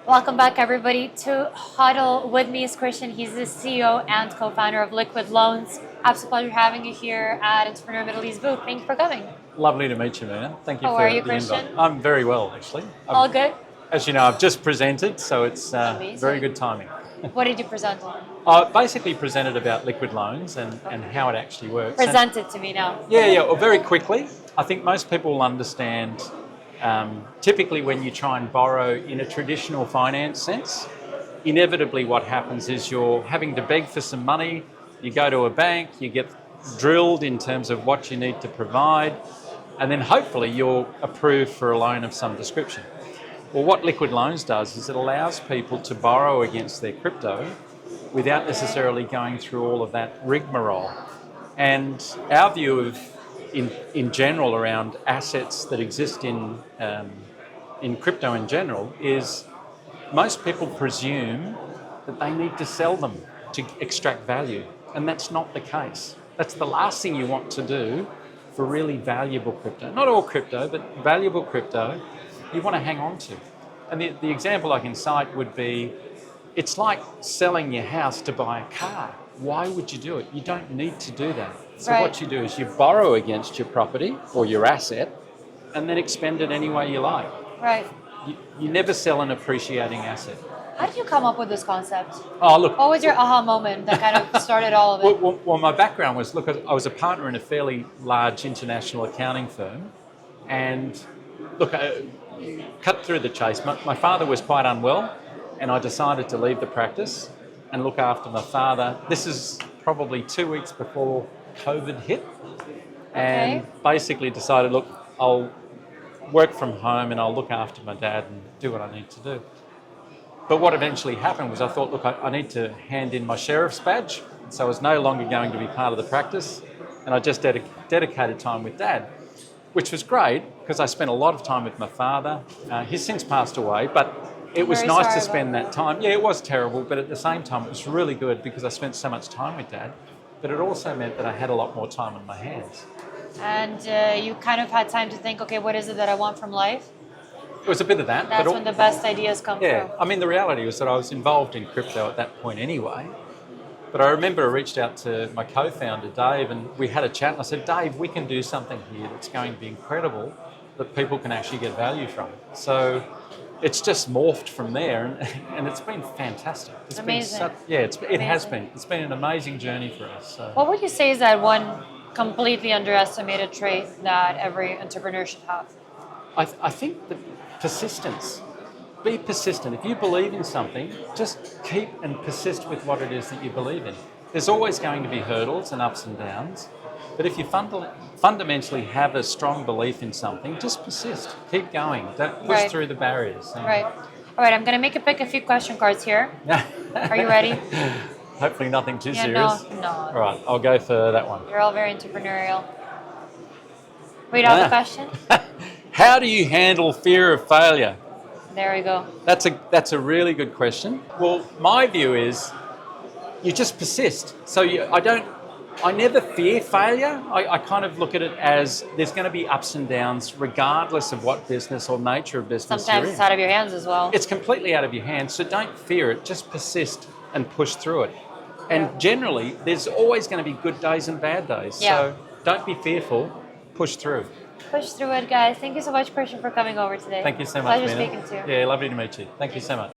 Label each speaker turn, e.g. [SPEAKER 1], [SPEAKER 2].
[SPEAKER 1] Welcome back, everybody, to HODL. With me is Cristian. He's the CEO and co-founder of Liquid Loans. Absolute pleasure having you here at Entrepreneur Middle East booth. Thank you for coming.
[SPEAKER 2] Lovely to meet you, man. Thank you
[SPEAKER 1] How
[SPEAKER 2] for
[SPEAKER 1] are you,
[SPEAKER 2] the
[SPEAKER 1] Cristian?
[SPEAKER 2] invite. I'm very well, actually.
[SPEAKER 1] All good?
[SPEAKER 2] As you know, I've just presented, so it's very good timing.
[SPEAKER 1] What did you present?
[SPEAKER 2] I basically presented about liquid loans and how it actually works.
[SPEAKER 1] Present it to me now.
[SPEAKER 2] Well, very quickly. I think most people will understand, typically when you try and borrow in a traditional finance sense, inevitably what happens is you're having to beg for some money, you go to a bank, you get drilled in terms of what you need to provide, and then hopefully you're approved for a loan of some description. Well, what Liquid Loans does is it allows people to borrow against their crypto without necessarily going through all of that rigmarole. And our view of, in general, around assets that exist in crypto in general is most people presume that they need to sell them to extract value, and that's not the case. That's the last thing you want to do for really valuable crypto. Not all crypto, but valuable crypto you want to hang on to. And the example I can cite would be, it's like selling your house to buy a car. Why would you do it? You don't need to do that. So What you do is you borrow against your property or your asset and then expend it any way you like.
[SPEAKER 1] Right.
[SPEAKER 2] You never sell an appreciating asset.
[SPEAKER 1] How did you come up with this concept?
[SPEAKER 2] Oh, look.
[SPEAKER 1] What was your aha moment that kind of started all of it?
[SPEAKER 2] Well, my background was, look, I was a partner in a fairly large international accounting firm. And look, cut through the chase. My father was quite unwell, and I decided to leave the practice and look after my father. This is probably 2 weeks before COVID hit. And basically decided, look, I'll work from home and I'll look after my dad and do what I need to do. But what eventually happened was I thought, look, I need to hand in my sheriff's badge. So I was no longer going to be part of the practice, and I just dedicated time with Dad, which was great because I spent a lot of time with my father. He's since passed away, but it was nice to spend that time. Yeah, it was terrible, but at the same time, it was really good because I spent so much time with Dad. But it also meant that I had a lot more time on my hands.
[SPEAKER 1] And you kind of had time to think, okay, what is it that I want from life?
[SPEAKER 2] It was a bit of that.
[SPEAKER 1] That's when the best ideas come through.
[SPEAKER 2] I mean, the reality was that I was involved in crypto at that point anyway. But I remember I reached out to my co-founder, Dave, and we had a chat. And I said, Dave, we can do something here that's going to be incredible that people can actually get value from. So it's just morphed from there, and it's been fantastic. It's
[SPEAKER 1] amazing.
[SPEAKER 2] It has been. It's been an amazing journey for us. So.
[SPEAKER 1] What would you say is that one completely underestimated trait that every entrepreneur should have?
[SPEAKER 2] I think that persistence. Be persistent. If you believe in something, just keep and persist with what it is that you believe in. There's always going to be hurdles and ups and downs, but if you fundamentally have a strong belief in something, just persist. Keep going. Don't push through the barriers.
[SPEAKER 1] Right. All right, I'm going to make you pick a few question cards here. Are you ready?
[SPEAKER 2] Hopefully nothing too serious.
[SPEAKER 1] No.
[SPEAKER 2] All right, I'll go for that one.
[SPEAKER 1] You're all very entrepreneurial. Read out the question.
[SPEAKER 2] How do you handle fear of failure?
[SPEAKER 1] There we go.
[SPEAKER 2] That's a really good question. Well, my view is you just persist. So I never fear failure. I kind of look at it as there's going to be ups and downs regardless of what business or nature of business
[SPEAKER 1] Sometimes
[SPEAKER 2] you're
[SPEAKER 1] it's
[SPEAKER 2] in.
[SPEAKER 1] out of your hands as well.
[SPEAKER 2] It's completely out of your hands, so don't fear it. Just persist and push through it. And generally, there's always going to be good days and bad days.
[SPEAKER 1] Yeah.
[SPEAKER 2] So don't be fearful. Push through.
[SPEAKER 1] Push through it, guys. Thank you so much, Cristian, for coming over today.
[SPEAKER 2] Thank you so much,
[SPEAKER 1] Pleasure
[SPEAKER 2] Mina.
[SPEAKER 1] speaking to you.
[SPEAKER 2] Yeah, lovely to meet you. Thank you so much.